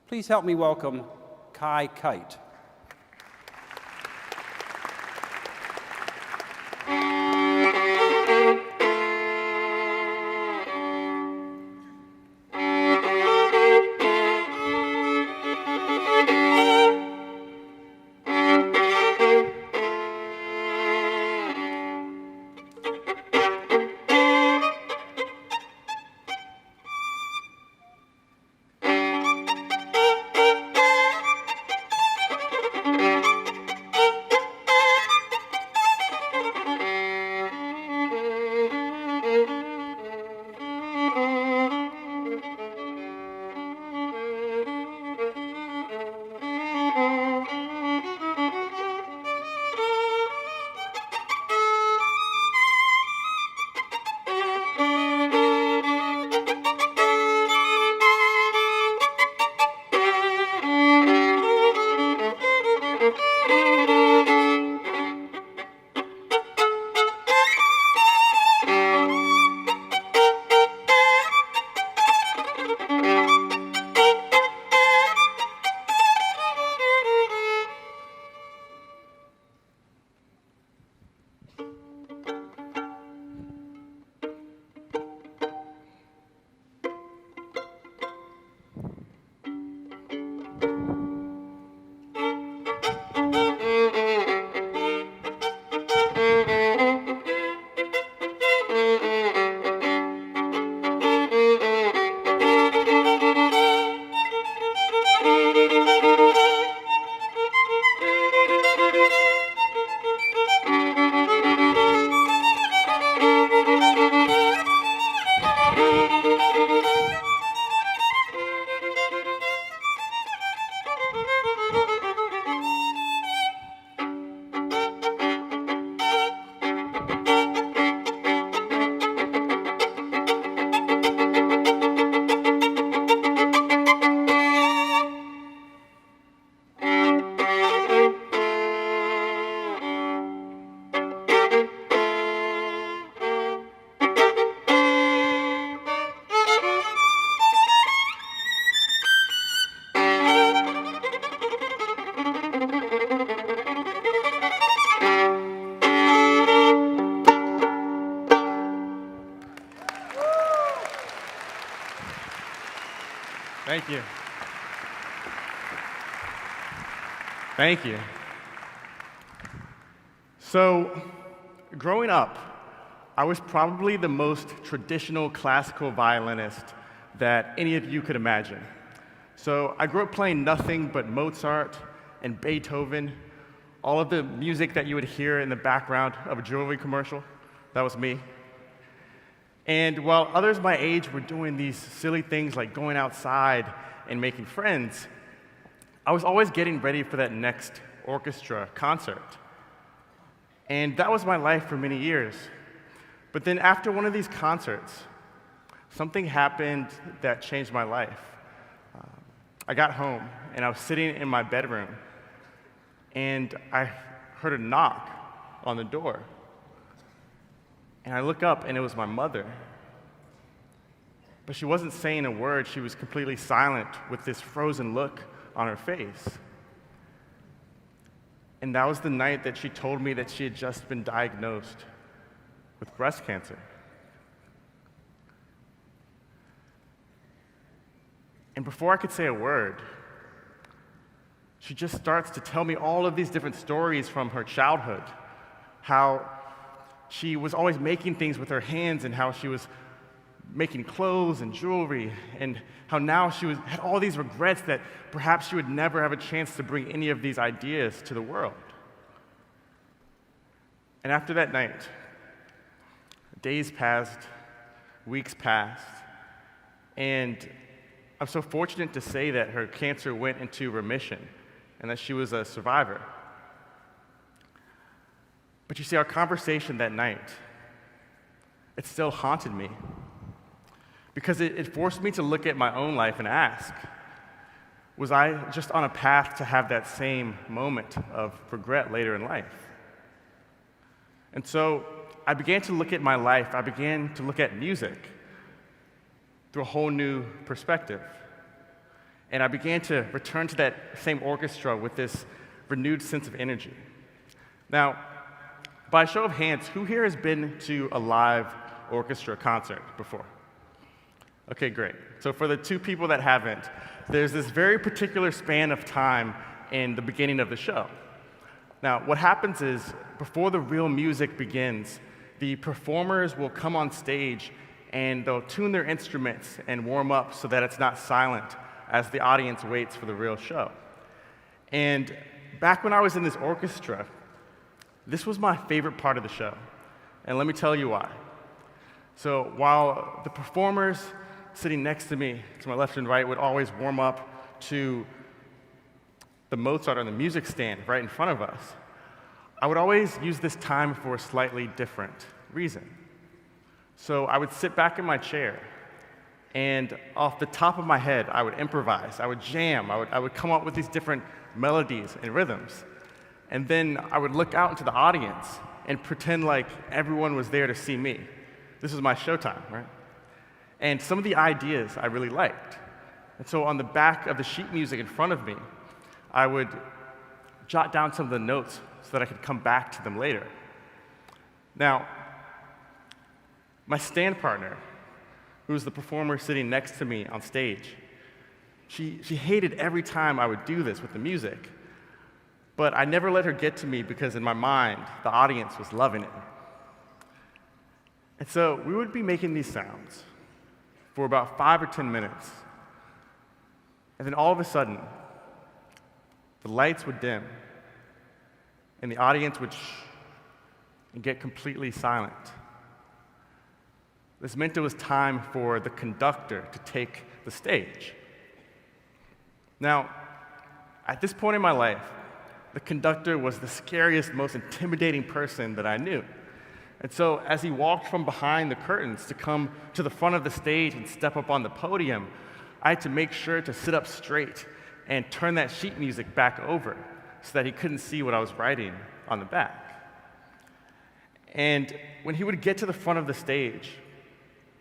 Please help me welcome Kight. Thank you. Thank you. So, growing up, I was probably the most traditional classical violinist that any of you could imagine. So I grew up playing nothing but Mozart and Beethoven, all of the music that you would hear in the background of a jewelry commercial. That was me. And while others my age were doing these silly things like going outside and making friends, I was always getting ready for that next orchestra concert. And that was my life for many years. But then after one of these concerts, something happened that changed my life. I got home, and I was sitting in my bedroom, and I heard a knock on the door. And I look up, and it was my mother. But she wasn't saying a word. She was completely silent with this frozen look on her face. And that was the night that she told me that she had just been diagnosed with breast cancer. And before I could say a word, she just starts to tell me all of these different stories from her childhood, how she was always making things with her hands and how she was making clothes and jewelry, and how now she had all these regrets that perhaps she would never have a chance to bring any of these ideas to the world. And after that night, days passed, weeks passed, and I'm so fortunate to say that her cancer went into remission and that she was a survivor. But you see, our conversation that night, it still haunted me because it forced me to look at my own life and ask, was I just on a path to have that same moment of regret later in life? And so I began to look at my life, I began to look at music through a whole new perspective. And I began to return to that same orchestra with this renewed sense of energy. Now, by a show of hands, who here has been to a live orchestra concert before? Okay, great. So for the 2 people that haven't, there's this very particular span of time in the beginning of the show. Now, what happens is, before the real music begins, the performers will come on stage and they'll tune their instruments and warm up so that it's not silent as the audience waits for the real show. And back when I was in this orchestra, this was my favorite part of the show. And let me tell you why. So while the performers sitting next to me, to my left and right, would always warm up to the Mozart on the music stand right in front of us, I would always use this time for a slightly different reason. So I would sit back in my chair, and off the top of my head, I would improvise, I would jam, I would come up with these different melodies and rhythms. And then I would look out into the audience and pretend like everyone was there to see me. This was my showtime, right? And some of the ideas I really liked. And so on the back of the sheet music in front of me, I would jot down some of the notes so that I could come back to them later. Now, my stand partner, who was the performer sitting next to me on stage, she hated every time I would do this with the music. But I never let her get to me because in my mind, the audience was loving it. And so we would be making these sounds for about 5 or 10 minutes. And then all of a sudden, the lights would dim, and the audience would shh and get completely silent. This meant it was time for the conductor to take the stage. Now, at this point in my life, the conductor was the scariest, most intimidating person that I knew. And so as he walked from behind the curtains to come to the front of the stage and step up on the podium, I had to make sure to sit up straight and turn that sheet music back over so that he couldn't see what I was writing on the back. And when he would get to the front of the stage,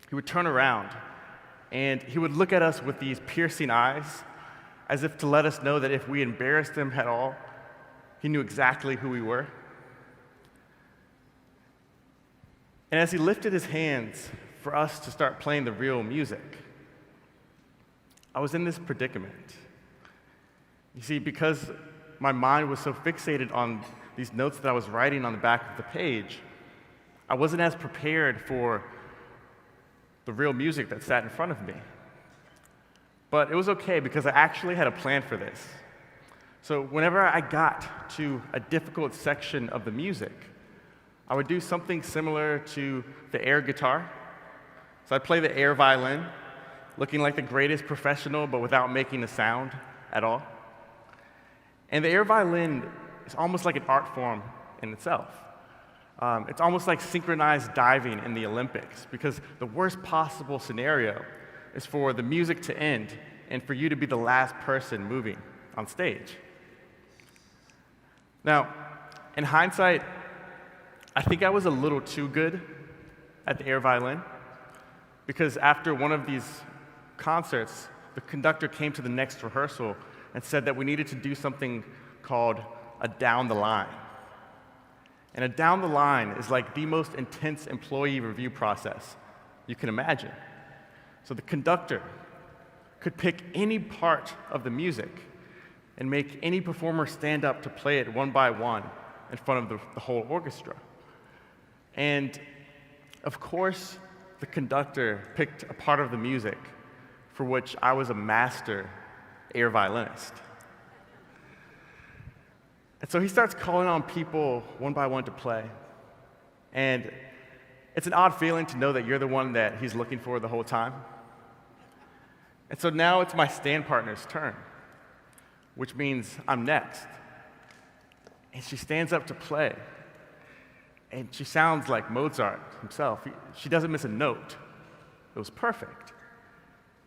he would turn around and he would look at us with these piercing eyes as if to let us know that if we embarrassed him at all, he knew exactly who we were. And as he lifted his hands for us to start playing the real music, I was in this predicament. You see, because my mind was so fixated on these notes that I was writing on the back of the page, I wasn't as prepared for the real music that sat in front of me. But it was okay because I actually had a plan for this. So whenever I got to a difficult section of the music, I would do something similar to the air guitar. So I'd play the air violin, looking like the greatest professional, but without making a sound at all. And the air violin is almost like an art form in itself. It's almost like synchronized diving in the Olympics, because the worst possible scenario is for the music to end and for you to be the last person moving on stage. Now, in hindsight, I think I was a little too good at the air violin, because after one of these concerts, the conductor came to the next rehearsal and said that we needed to do something called a down the line. And a down the line is like the most intense employee review process you can imagine. So the conductor could pick any part of the music and make any performer stand up to play it one by one in front of the whole orchestra. And of course, the conductor picked a part of the music for which I was a master air violinist. And so he starts calling on people one by one to play. And it's an odd feeling to know that you're the one that he's looking for the whole time. And so now it's my stand partner's turn, which means I'm next. And she stands up to play. And she sounds like Mozart himself. She doesn't miss a note. It was perfect.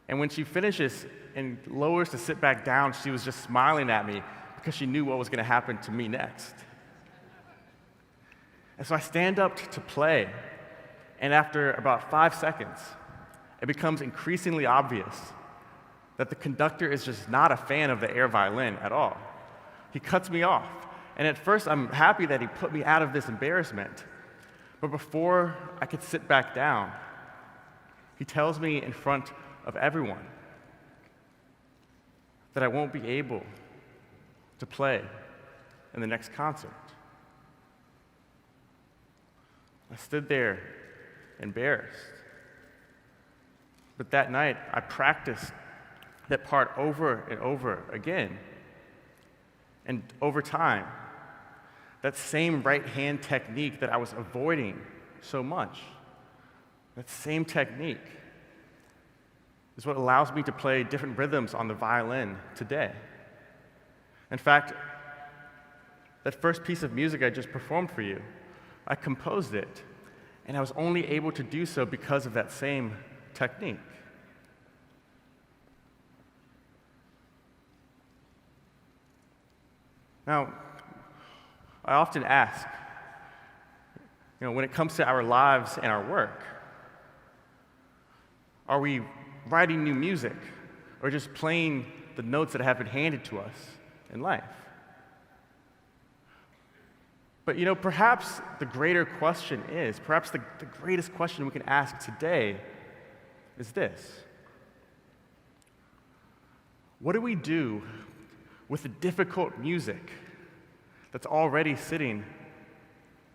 And when she finishes and lowers to sit back down, she was just smiling at me because she knew what was going to happen to me next. And so I stand up to play, and after about 5 seconds, it becomes increasingly obvious that the conductor is just not a fan of the air violin at all. He cuts me off. And at first, I'm happy that he put me out of this embarrassment. But before I could sit back down, he tells me in front of everyone that I won't be able to play in the next concert. I stood there embarrassed. But that night, I practiced that part over and over again. And over time, that same right hand technique that I was avoiding so much, that same technique is what allows me to play different rhythms on the violin today. In fact, that first piece of music I just performed for you, I composed it, and I was only able to do so because of that same technique. Now, I often ask, when it comes to our lives and our work, are we writing new music or just playing the notes that have been handed to us in life? But perhaps the greater question is, perhaps the greatest question we can ask today is this: what do we do with the difficult music that's already sitting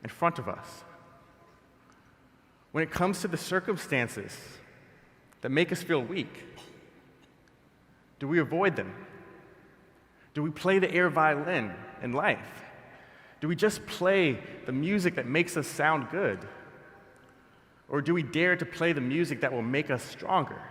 in front of us? When it comes to the circumstances that make us feel weak, do we avoid them? Do we play the air violin in life? Do we just play the music that makes us sound good? Or do we dare to play the music that will make us stronger?